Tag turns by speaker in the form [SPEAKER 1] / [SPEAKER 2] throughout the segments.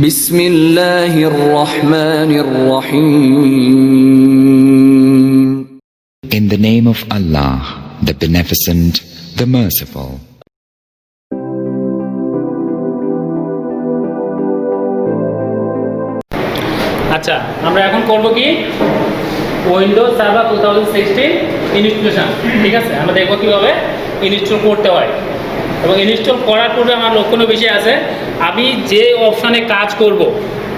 [SPEAKER 1] বিসমিল্লাহির রহমানির রহিম।
[SPEAKER 2] In the name of Allah, the Beneficent, the Merciful.
[SPEAKER 3] আচ্ছা, আমরা এখন করব কি উইন্ডোজ সার্ভার 2016 ইনস্টলেশন। ঠিক আছে, আমরা দেখব কীভাবে ইনস্টল করতে হয় এবং ইনস্টল করার পূর্বে আমার লক্ষণীয় বিষয় আছে। আমি যে অপশানে কাজ করব,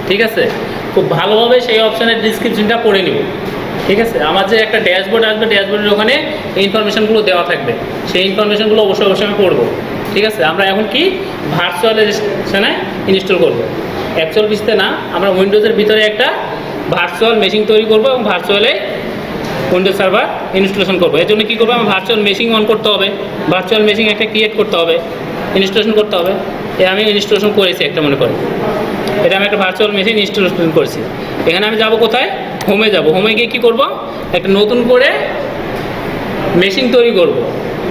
[SPEAKER 3] ঠিক আছে, খুব ভালোভাবে সেই অপশানের ডিসক্রিপশনটা পড়ে নিব। ঠিক আছে, আমার যে একটা ড্যাশবোর্ড আসবে, ড্যাশবোর্ডের ওখানে ইনফরমেশনগুলো দেওয়া থাকবে, সেই ইনফরমেশনগুলো অবশ্যই আমি পড়বো। ঠিক আছে, আমরা এখন কি ভার্চুয়াল রেজিস্ট্রেশনে ইনস্টল করব। অ্যাকচুয়াল পিসতে না, আমরা উইন্ডোজের ভিতরে একটা ভার্চুয়াল মেশিন তৈরি করব এবং ভার্চুয়ালে উইন্ডোজ সার্ভার ইনস্টলেশন করবো। এর জন্য কী করবো, আমার ভার্চুয়াল মেশিন অন করতে হবে, ভার্চুয়াল মেশিন একটা ক্রিয়েট করতে হবে, ইনস্টলেশন করতে হবে। আমি ইনস্টলেশন করেছি একটা, মনে করি এটা আমি একটা ভার্চুয়াল মেশিন ইনস্টলেশন করেছি। এখানে আমি যাব কোথায়, হোমে যাব। হোমে গিয়ে কী করব, একটা নতুন করে মেশিন তৈরি করব,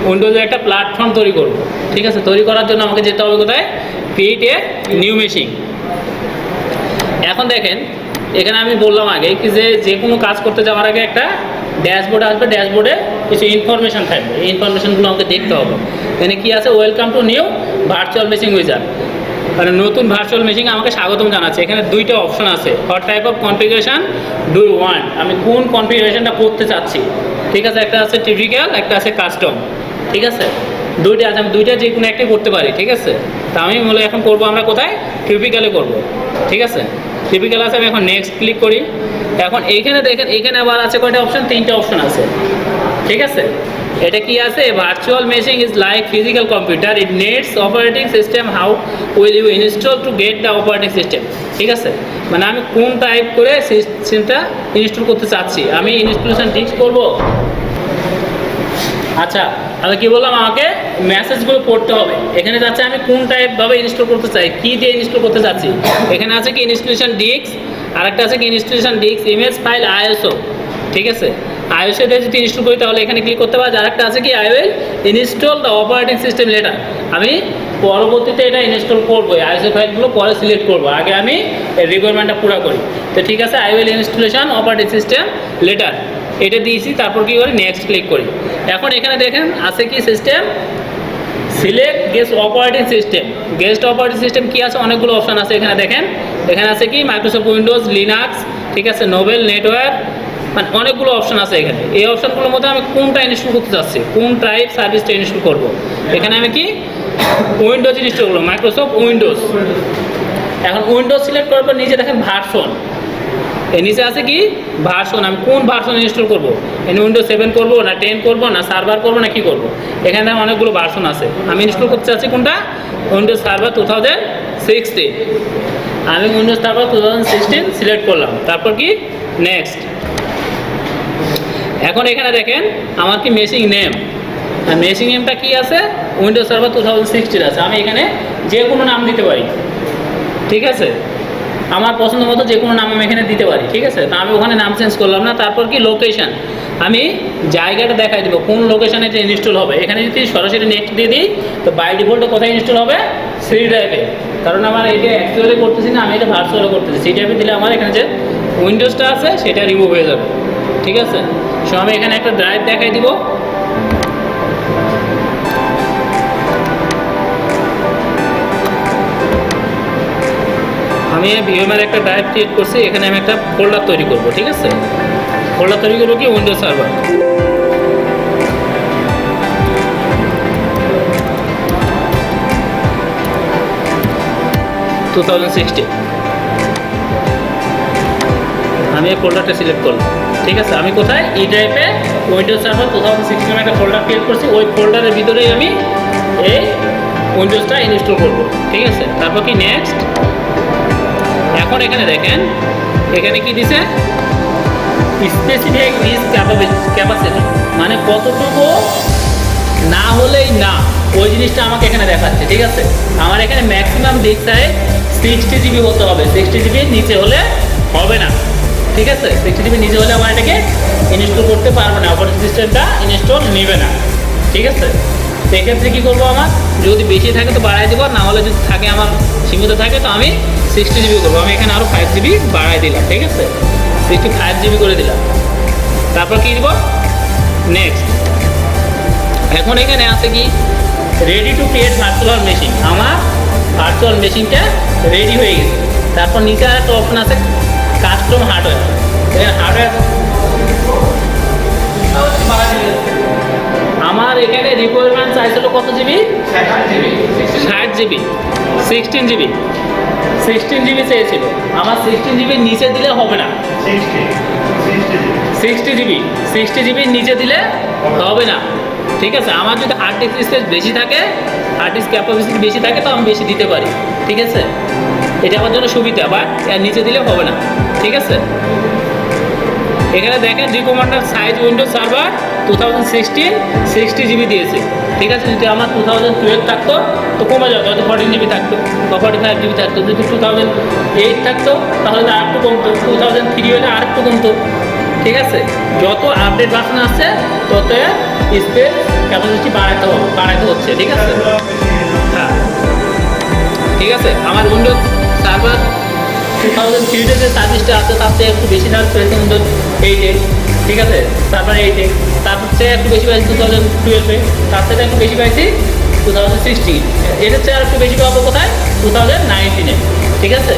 [SPEAKER 3] উইন্ডোজের একটা প্ল্যাটফর্ম তৈরি করব। ঠিক আছে, তৈরি করার জন্য আমাকে যেতে হবে কোথায়, ক্রিয়েট এ নিউ মেশিন। এখন দেখেন, এখানে আমি বললাম আগে কি যে কোনো কাজ করতে যাওয়ার আগে একটা ড্যাশবোর্ড আসবে, ড্যাশবোর্ডে কিছু ইনফরমেশান থাকবে, এই ইনফরমেশানগুলো আমাকে দেখতে হবে। এখানে কী আছে, welcome to new virtual machine wizard, মানে নতুন ভার্চুয়াল মেশিন আমাকে স্বাগতম জানাচ্ছে। এখানে দুইটা অপশন আছে, what type of configuration do you want, আমি কোন কনফিগারেশনটা করতে চাচ্ছি। ঠিক আছে, একটা আছে টিপিক্যাল, একটা আছে কাস্টম। ঠিক আছে, দুইটা আছে, আমি দুইটা যে কোনো একটাই করতে পারি। ঠিক আছে, তা আমি বলে এখন করবো আমরা কোথায়, টিপিক্যালে করব। ঠিক আছে, টিপিক্যাল আছে, আমি এখন নেক্সট ক্লিক করি। এখন এইখানে দেখেন, এখানে আবার আছে কয়টা অপশন, তিনটা অপশন আছে। ঠিক আছে, এটা কি আছে, virtual machine is like physical computer, it needs operating system, how will you install to get the operating system. ঠিক আছে, মানে আমি কোন টাইপ করে সিস্টেমটা ইনস্টল করতে চাচ্ছি, আমি ইনস্টলেশন ডিস্ক করব। আচ্ছা, আমি কি বললাম, আমাকে মেসেজগুলো পড়তে হবে। এখানে যাচ্ছে আমি কোন টাইপভাবে ইনস্টল করতে চাই, কী দিয়ে ইনস্টল করতে চাচ্ছি। এখানে আছে কি ইনস্টলেশন ডিস্ক, আরেকটা আছে কি installation disk image file ISO. ঠিক আছে, আইএসও দিয়ে যদি ইনস্টল করি তাহলে এখানে ক্লিক করতে পারি। আরেকটা আছে কি I will install the operating system letter, আমি পরবর্তীতে এটা ইনস্টল করবো, আইএসও ফাইলগুলো পরে সিলেক্ট করবো, আগে আমি রিকোয়ারমেন্টটা পুরো করি। তো ঠিক আছে, I will installation operating system letter এটা দিয়েছি, তারপর কী করি, নেক্সট ক্লিক করি। এখন এখানে দেখেন আছে কি system, select guest operating system. Guest operating system কী আছে, অনেকগুলো অপশান আছে এখানে দেখেন। এখানে আছে কি মাইক্রোসফট উইন্ডোজ, লিনাক্স, ঠিক আছে, নোবেল, নেটওয়ার্ক, মানে অনেকগুলো অপশান আছে এখানে। এই অপশানগুলোর মধ্যে আমি কোনটা ইনস্টল করতে চাচ্ছি, কোন টাইপ সার্ভিসটা ইনস্টল করব। এখানে আমি কি উইন্ডোজ ইনস্টল করবো, মাইক্রোসফট উইন্ডোজ। এখন উইন্ডোজ সিলেক্ট করার পর নিচে দেখেন ভার্সন, এর নিচে আছে কি ভার্সন, আমি কোন ভার্সন ইনস্টল করবো, এখানে উইন্ডোজ 7 করবো না 10 করবো না সার্ভার করবো না কি করবো। এখানে অনেকগুলো ভার্সন আছে, আমি ইনস্টল করতে চাচ্ছি কোনটা, উইন্ডোজ সার্ভার 2016। আমি উইন্ডোজ সার্ভার 2016 সিলেক্ট করলাম, তারপর কি নেক্সট। এখন এখানে দেখেন আমার কি মেশিন নেম, আর মেশিন নেমটা কি আছে, উইন্ডোজ সার্ভার 2016 আছে। আমি এখানে যে কোনো নাম দিতে পারি। ঠিক আছে, আমার পছন্দ মতো যে কোনো নাম আমি এখানে দিতে পারি। ঠিক আছে, তা আমি ওখানে নাম চেঞ্জ করলাম না। তারপর কি লোকেশান, আমি জায়গাটা দেখাই দেবো কোন লোকেশানে এটা ইনস্টল হবে। এখানে যদি সরাসরি নেক্সট দিয়ে দিই তো বাই ডিফল্টে কোথায় ইনস্টল হবে, সি ড্রাইভে, কারণ আমার এটা অ্যাকচুয়ালি করতেছি না, আমি এটা ভার্চুয়ালি করতেছি। সি ড্রাইভে দিলে আমার এখানে যে উইন্ডোজটা আছে সেটা রিমুভ হয়ে যাবে। ঠিক আছে, সো আমি এখানে একটা ড্রাইভ দেখাই দিব। আমি ভিএমের একটা ড্রাইভ ক্রিয়েট করছি, এখানে আমি একটা ফোল্ডার তৈরি করব। ঠিক আছে, ফোল্ডার তৈরি করবো কি উইন্ডোজ সার্ভার। আমি এই ফোল্ডারটা সিলেক্ট করলাম। ঠিক আছে, আমি কোথায়, ই ড্রাইভে উইন্ডোজ সার্ভার 2016 একটা ফোল্ডার ক্রিয়েট করছি, ওই ফোল্ডারের ভিতরেই আমি এই উইন্ডোজটা ইনস্টল করব। ঠিক আছে, তারপর কি নেক্সট। এখন এখানে দেখেন, এখানে কি দিছে, স্পেসিফিক ডিস্ক ক্যাপাসিটি, মানে কতটুকু না হলেই না, ওই জিনিসটা আমাকে এখানে দেখাচ্ছে। ঠিক আছে, আমার এখানে ম্যাক্সিমাম ডিস্ক সাইজ 60 জিবি হতে হবে, 60 জিবি নিচে হলে হবে না। ঠিক আছে, 60 জিবি নিচে হলে আমার এটাকে ইনস্টল করতে পারবো না, অপারেটিং সিস্টেমটা ইনস্টল নেবে না। ঠিক আছে, তো সেক্ষেত্রে কী করবো, আমার যদি বেশি থাকে তো বাড়াই দেবো, না হলে যদি থাকে আমার সীমিত থাকে তো আমি 60 জিবি করবো। আমি এখানে আরও 5 জিবি বাড়াই দিলাম, ঠিক আছে, 65 জিবি করে দিলাম। তারপর কী দিব, নেক্সট। এখন এখানে আছে কি, ready to create virtual machine. আমার ভার্চুয়াল মেশিনটা রেডি হয়ে গেছে। তারপর নিচে একটা অপশন আছে কাস্টম হার্ডওয়্যার। এখানে হার্ডওয়্যার আমার এখানে রিকোয়ারমেন্ট চাইছিল কত জিবি, 60 জিবি, 16 জিবি চেয়েছিল। আমার 16 জিবির নিচে দিলে হবে না, 60 জিবির নিচে দিলে হবে না, ঠিক আছে। আমার যদি হার্ড ডিস্ক স্পেস বেশি থাকে, হার্ড ডিস্ক ক্যাপাসিটি বেশি থাকে তো আমি বেশি দিতে পারি, ঠিক আছে। এটা আমার জন্য সুবিধা, বাট এর নিচে দিলে হবে না, ঠিক আছে। এখানে দেখেন রিকমান্ডার সাইজ উইন্ডোজ সার্ভার 2016 60 জিবি দিয়েছে, ঠিক আছে। যদি আমার 2012 থাকতো তো কমে যেত, হয়তো 14 জিবি থাকতো বা 45 জিবি থাকতো। যদি 2008 থাকতো তাহলে তো আরেকটু কমতো, 2003 হলে আরেকটু কমতো, ঠিক আছে। যত আপডেট ভার্সন আসছে তত স্পেস ক্যাপাসিটি বাড়াইতে হচ্ছে, ঠিক আছে। হ্যাঁ, ঠিক আছে। আমার উইন্ডোজ সার্ভার 2003 যে সার্ভিসটা আছে তার থেকে একটু বেশি সার্ভিস পেয়েছে উইন্ডোজ 8-এ, ঠিক আছে, সার্ভার 8-এ। তারপর চেয়ে একটু বেশি পাইছি 2012-এ, তার থেকে একটু বেশি পাইছি 2016। এটার চেয়ে আর একটু বেশি পাবো কোথায়, 2019-এ, ঠিক আছে।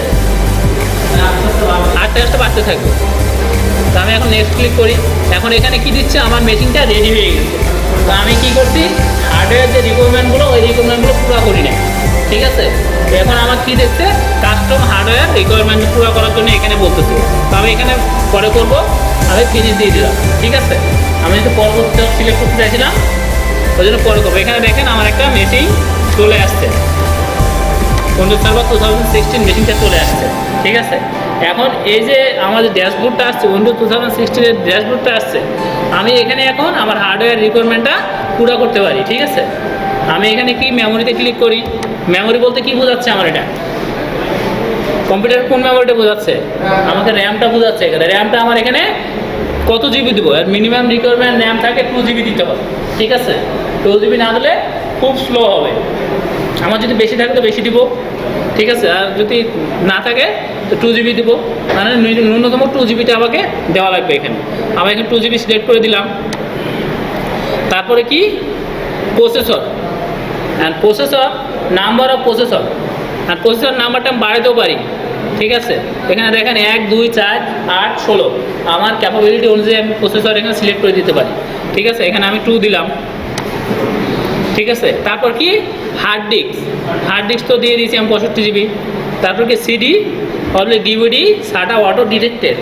[SPEAKER 3] আটটা একটা বাড়তে থাকবে। তো আমি এখন নেক্সট ক্লিক করি। এখন এখানে কি দিচ্ছে, আমার মেশিনটা রেডি হয়ে গেছে। তো আমি কি করছি, হার্ডওয়্যার যে রিকোয়ারমেন্টগুলো ওই রিকোয়ারমেন্টগুলো পুরো করি না, ঠিক আছে। তো এখন আমার কি দেখছে, কাস্টম হার্ডওয়্যার রিকোয়ারমেন্ট পুরো করার জন্য এখানে বলতেছে। তো আমি এখানে পরে করবো, আমি ফিনিশ দিয়ে দিলাম, ঠিক আছে। আমি যদি পরবর্তী সিলেক্ট করতে চাইছিলাম ওই জন্য পরে করবো। এখানে দেখেন আমার একটা মেশিন চলে আসছে, উইন্ডোজ সার্ভার 2016 মেশিনটা চলে আসছে, ঠিক আছে। এখন এই যে আমাদের ড্যাশবোর্ডটা আসছে, উইন্ডোজ 2016-এর ড্যাশবোর্ডটা আসছে, আমি এখানে এখন আমার হার্ডওয়্যার রিকোয়ারমেন্টটা পুরো করতে পারি, ঠিক আছে। আমি এখানে কি মেমোরিতে ক্লিক করি। মেমোরি বলতে কি বোঝাচ্ছে আমার, এটা কম্পিউটার কোন মেমোরিটা বোঝাচ্ছে, আমাকে র্যামটা বোঝাচ্ছে। এখানে র্যামটা আমার এখানে কত জিবি দেবো, আর মিনিমাম রিকোয়ারমেন্ট র্যাম থাকে 2 জিবি দিতে হবে, ঠিক আছে। 2 জিবি না দিলে খুব স্লো হবে। আমার যদি বেশি থাকে তো বেশি দিব, ঠিক আছে। আর যদি না থাকে তো 2 জিবি দিব, মানে ন্যূনতম 2 জিবিটা আমাকে দেওয়া লাগবে এখানে। আমি এখানে 2 জিবি সিলেক্ট করে দিলাম। তারপরে কি, processor and processor number of processor, আর প্রসেসর নাম্বারটা আমি বাড়াতেও পারি, ঠিক আছে। এখানে দেখেন 1, 2, 4, 8, 16 আমার ক্যাপাবিলিটি অনুযায়ী আমি প্রসেসর এখানে সিলেক্ট করে দিতে পারি, ঠিক আছে। এখানে আমি 2 দিলাম, ঠিক আছে। তারপর কি, হার্ড ডিস্ক তো দিয়ে দিয়েছি আমি 65 জিবি। তারপর কি, CD only DVD SATA auto detected.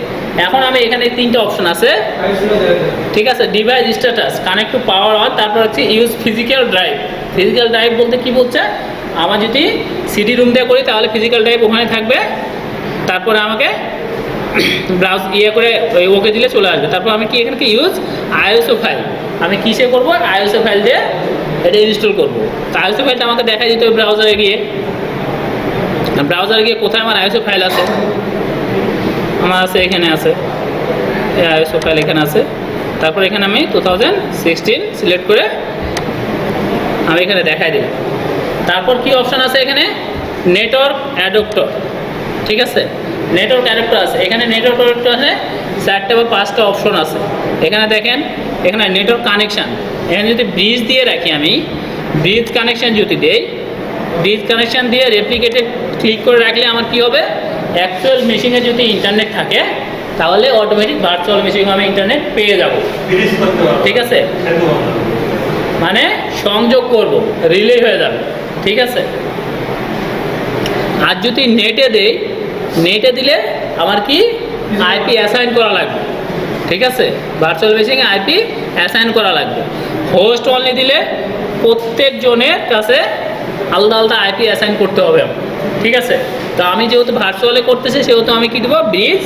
[SPEAKER 3] এখন আমি এখানে 3টে অপশন আছে, ঠিক আছে। Device status, connect to power on, তারপর হচ্ছে use physical drive. Physical drive বলতে কি বলছে, আমার যদি সিডি রুম দিয়ে করি তাহলে ফিজিক্যাল ড্রাইভ ওখানে থাকবে। তারপরে আমাকে ব্রাউজ করে ওকে দিলে চলে আসবে। তারপর আমি কি এখানে ইউজ আইএসও ফাইল, আমি কিসে করবো, আইএসও ফাইল দিয়ে এটা ইনস্টল করবো। তো আইএসও ফাইলটা আমাকে দেখাই দিতে হবে ব্রাউজারে গিয়ে। কোথায় আমার আইএসও ফাইল আছে, আমার আছে এখানে আছে, আইএসও ফাইল এখানে আছে। তারপর এখানে আমি 2016 সিলেক্ট করে আমি এখানে দেখাই দিলাম। তারপর কি অপশান আছে এখানে, নেটওয়ার্ক অ্যাডাপ্টার, ঠিক আছে। নেটওয়ার্ক অ্যাডাপ্টার আছে এখানে, নেটওয়ার্ক অ্যাডাপ্টার আছে 4টে বা 5টা অপশন আছে এখানে। দেখেন এখানে নেটওয়ার্ক কানেকশান, এখানে যদি ব্রিজ দিয়ে রাখি, আমি ব্রিজ কানেকশান যদি দেই, ব্রিজ কানেকশান দিয়ে রেপ্লিকেটে ক্লিক করে রাখলে আমার কি হবে, অ্যাকচুয়াল মেশিনে যদি ইন্টারনেট থাকে তাহলে অটোমেটিক ভার্চুয়াল মেশিনে আমি ইন্টারনেট পেয়ে যাব, ঠিক আছে। মানে সংযোগ করব, রিলে হয়ে যাবে, ঠিক আছে। আর যদি নেটে দেই, নেটে দিলে আমার কি আইপি অ্যাসাইন করা লাগবে, ঠিক আছে। ভার্চুয়াল মেশিনে আইপি অ্যাসাইন করা লাগবে। হোস্ট অনলি দিলে প্রত্যেকজনের কাছে আলাদা আলাদা আইপি অ্যাসাইন করতে হবে, ঠিক আছে। তো আমি যেহেতু ভার্চুয়ালে করতেছি সেহেতু আমি কি দেবো, ব্রিজ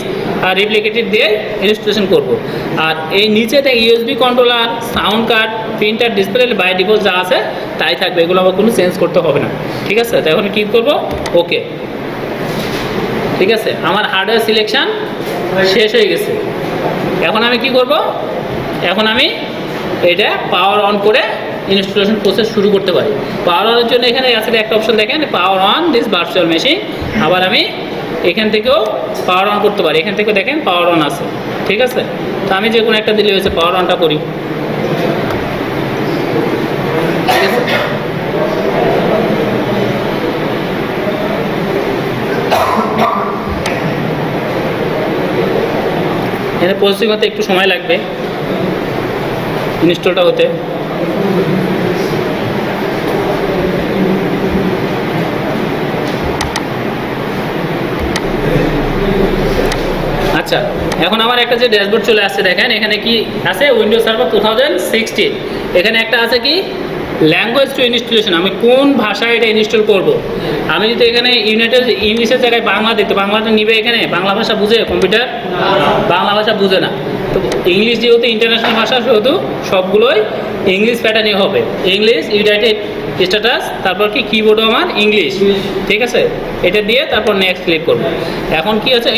[SPEAKER 3] আর রেপ্লিকেটেড দিয়ে ইনস্টলেশন করব। আর এই নিচেতে USB controller, sound card, printer, display by default যা আছে তাই থাকবে, এগুলো আমার কোনো চেঞ্জ করতে হবে না, ঠিক আছে। তো এখন কি করবো, ওকে, ঠিক আছে। আমার হার্ডওয়্যার সিলেকশান শেষ হয়ে গেছে। এখন আমি কি করব, এখন আমি এটা পাওয়ার অন করে ইনস্টলেশন প্রসেস শুরু করতে পারি। পাওয়ার অনের জন্য এখানে আছে একটা অপশন দেখেন, power on this virtual machine. আবার আমি এখান থেকেও পাওয়ার অন করতে পারি, এখান থেকে দেখেন পাওয়ার অন আছে, ঠিক আছে। তো আমি যে কোনো একটা দিলে হয়েছে, পাওয়ার অনটা করি, ঠিক আছে। এখানে প্রসেসিং হতে একটু সময় লাগবে, ইনস্টলটা হতে। আচ্ছা, এখন আমার একটা যে ড্যাশবোর্ড চলে আসছে দেখেন, এখানে কি আছে, উইন্ডোজ সার্ভার 2016। এখানে একটা আছে কি, ল্যাঙ্গুয়েজ টু ইনস্টলেশন, আমি কোন ভাষায় এটা ইনস্টল করব। আমি যদি এখানে ইউনাইটেড ইংলিশের জায়গায় বাংলা দিতে, বাংলাটা নিবে এখানে, বাংলা ভাষা বুঝে কম্পিউটার? বাংলা ভাষা বুঝে না। তো ইংলিশ যেহেতু ইন্টারন্যাশনাল ভাষা, সেহেতু সবগুলোই ইংলিশ প্যাটার্নই হবে, ইংলিশ ইউনাইটেড স্ট্যাটাস, তারপর কি কিবোর্ডও আমার ইংলিশ, ঠিক আছে। এটা দিয়ে তারপর নেক্সট ক্লিক করব। এখন কি হচ্ছে,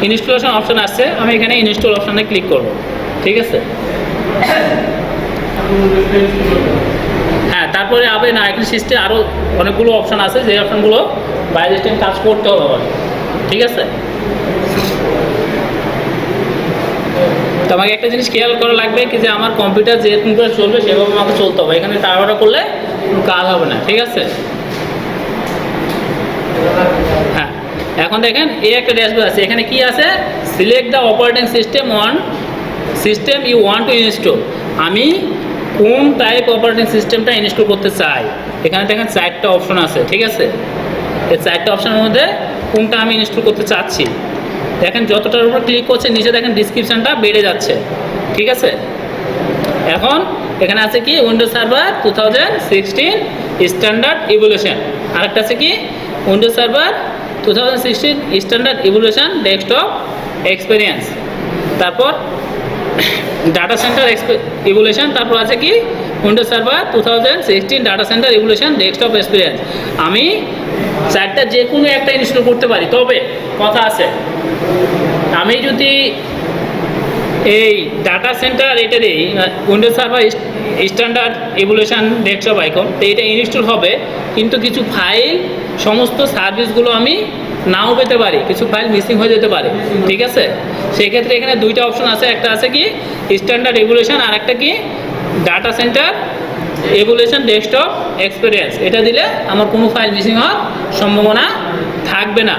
[SPEAKER 3] ইনস্টলেশন অপশন আসছে, আমি এখানে ইনস্টল অপশনে ক্লিক করব, ঠিক আছে। হ্যাঁ, তারপরে আবার না, এখানে সিস্টেম আরও অনেকগুলো অপশন আছে, যে অপশনগুলো বাই সিস্টেম কাজ করতে হবে আমার, ঠিক আছে। তো আমাকে একটা জিনিস খেয়াল করা লাগবে কি, যে আমার কম্পিউটার যেরকম করে চলবে সেভাবে আমাকে চলতে হবে, এখানে তাড়াহুড়া করলে কাজ হবে না, ঠিক আছে। হ্যাঁ, এখন দেখেন এই একটা ড্যাশবোর্ড আছে, এখানে কি আছে, select the operating system on system you want to install. আমি কোন টাইপ অপারেটিং সিস্টেমটা ইনস্টল করতে চাই, এখানে দেখেন 4টা অপশন আছে, ঠিক আছে। এই 4টা অপশনের মধ্যে কোনটা আমি ইনস্টল করতে চাচ্ছি, দেখেন যতটার উপর ক্লিক করছে নিচে দেখেন ডিসক্রিপশানটা বেড়ে যাচ্ছে, ঠিক আছে। এখন এখানে আছে কি, উইন্ডোজ সার্ভার 2016 স্ট্যান্ডার্ড ইভলিউশন, আরেকটা আছে কি, Windows server 2016 standard evolution desktop experience, তারপর ডাটা সেন্টার ইভলিউশন, তারপর আছে কি, Windows server 2016 data centre evolution desktop experience. আমি 4টা যে কোনো একটা ইনস্টল করতে পারি, তবে কথা আছে, আমি যদি এই ডাটা সেন্টার এটা দিই, Windows server standard evolution desktop icon, তো এটা ইনস্টল হবে, কিন্তু কিছু ফাইল সমস্ত সার্ভিসগুলো আমি নাও পেতে পারি, কিছু ফাইল মিসিং হয়ে যেতে পারে, ঠিক আছে। সেক্ষেত্রে এখানে 2টা অপশন আছে, একটা আছে কি স্ট্যান্ডার্ড ইভলিউশন, আর একটা কি data centre evolution desktop experience. এটা দিলে আমার কোনো ফাইল মিসিং হওয়ার সম্ভাবনা থাকবে না,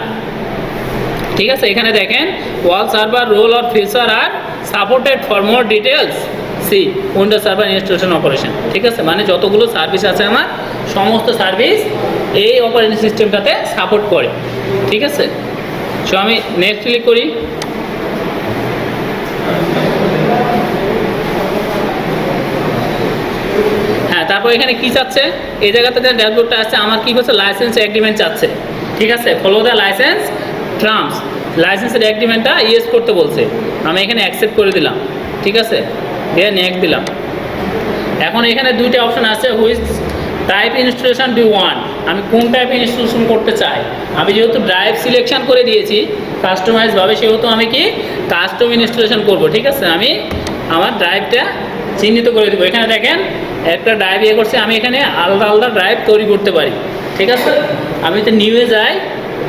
[SPEAKER 3] ঠিক আছে। এখানে দেখেন all server role or feature are supported for more details see Windows Server installation operation, ঠিক আছে। মানে যতগুলো সার্ভিস আছে আমার, সমস্ত সার্ভিস এই অপারেটিং সিস্টেমটাতে সাপোর্ট করে, ঠিক আছে। সো আমি নেক্সট ক্লিক করি। হ্যাঁ, তারপর এখানে কি চাচ্ছে, এই জায়গাতে যে ড্যাশবোর্ডটা আছে আমার কি হচ্ছে, লাইসেন্স এগ্রিমেন্ট চাচ্ছে, ঠিক আছে। ফলো দ্য লাইসেন্স টার্মস, লাইসেন্সের এগ্রিমেন্টটা ইয়েস করতে বলছে, আমি এখানে অ্যাকসেপ্ট করে দিলাম, ঠিক আছে, দিয়ে নেক্সট দিলাম। এখন এখানে 2টা অপশন আছে, which type installation do want, আমি কোন টাইপ ইনস্টলেশন করতে চাই। আমি যেহেতু ড্রাইভ সিলেকশন করে দিয়েছি কাস্টমাইজভাবে, সেহেতু আমি কি কাস্টম ইনস্টলেশন করব, ঠিক আছে। আমি আমার ড্রাইভটা চিহ্নিত করে দেবো, এখানে দেখেন একটা ড্রাইভ ইয়ে করছে, আমি এখানে আলাদা আলাদা ড্রাইভ তৈরি করতে পারি, ঠিক আছে। আমি তো নিউয়ে যাই,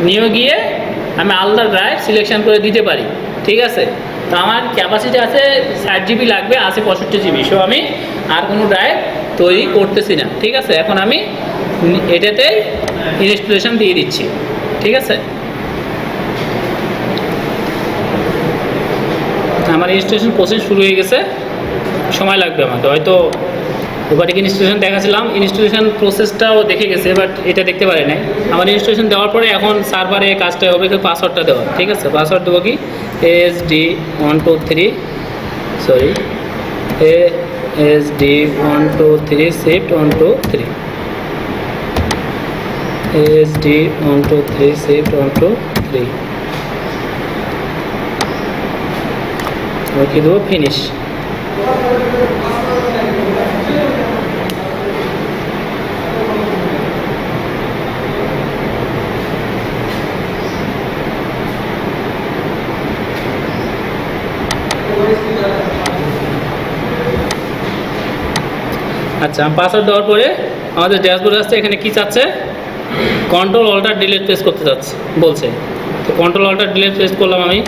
[SPEAKER 3] নিয়ে গিয়ে আমি আলাদা ড্রাইভ সিলেকশন করে দিতে পারি, ঠিক আছে। তো আমার ক্যাপাসিটি আছে 60 GB লাগবে, আছে 65 GB, সো আমি আর কোনো ড্রাইভ তৈরি করতেছি না, ঠিক আছে। এখন আমি এটাতেই ইনস্টলেশন দিয়ে দিচ্ছি, ঠিক আছে। আমার ইনস্টলেশন প্রসেস শুরু হয়ে গেছে, সময় লাগবে আমাকে, হয়তো ওপারে ইনস্টলেশন দেখাছিলাম, ইনস্টলেশন প্রসেসটাও দেখে গেছে, বাট এটা দেখতে পারে নাই। আমার ইনস্টলেশন দেওয়ার পরে এখন সার্ভারে কাজটা হবে, পাসওয়ার্ডটা দেওয়া, ঠিক আছে। পাসওয়ার্ড দেবো কি, SD123, sorry SD123 shift 123, SD123 shift 123, কি দেবো, ফিনিশ। আচ্ছা, আমি পাসওয়ার্ড দেওয়ার পরে আমাদের ড্যাশবোর্ড আসছে, এখানে কি চাচ্ছে, কন্ট্রোল অল্টার ডিলিট প্রেস করতে যাচ্ছে বলছে। তো কন্ট্রোল অল্টার ডিলিট প্রেস করলাম আমি।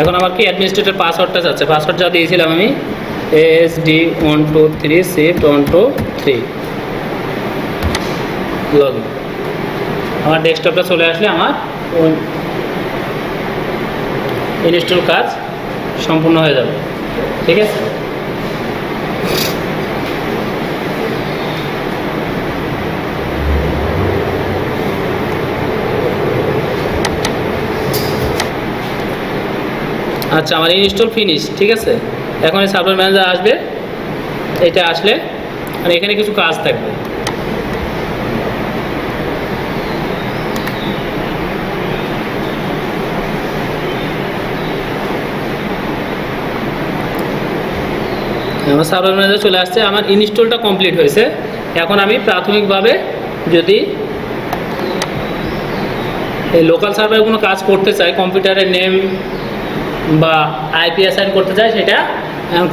[SPEAKER 3] এখন আমার কি অ্যাডমিনিস্ট্রেটর পাসওয়ার্ডটা যাচ্ছে, পাসওয়ার্ড যা দিয়েছিলাম আমি ASD123 shift 123 লগ ইন। আমার ডেস্কটপটা চলে আসলে আমার ইনস্টল কাজ সম্পূর্ণ হয়ে যাবে। ঠিক আছে, আচ্ছা আমার ইনস্টল ফিনিশ। ঠিক আছে, এখন এই সার্ভার ম্যানেজার আসবে, এটা আসলে আর এখানে কিছু কাজ থাকবে। আমার সার্ভার ম্যানেজার চলে আসছে, আমার ইনস্টলটা কমপ্লিট হয়েছে। এখন আমি প্রাথমিকভাবে যদি এই লোকাল সার্ভারে কোনো কাজ করতে চাই, কম্পিউটারের নেম বা আইপি অ্যাসাইন করতে চাই, সেটা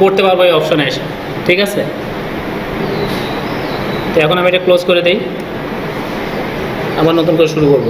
[SPEAKER 3] করতে পারবো এই অপশনে এসে। ঠিক আছে, তো এখন আমি এটা ক্লোজ করে দিই, আবার নতুন করে শুরু করব।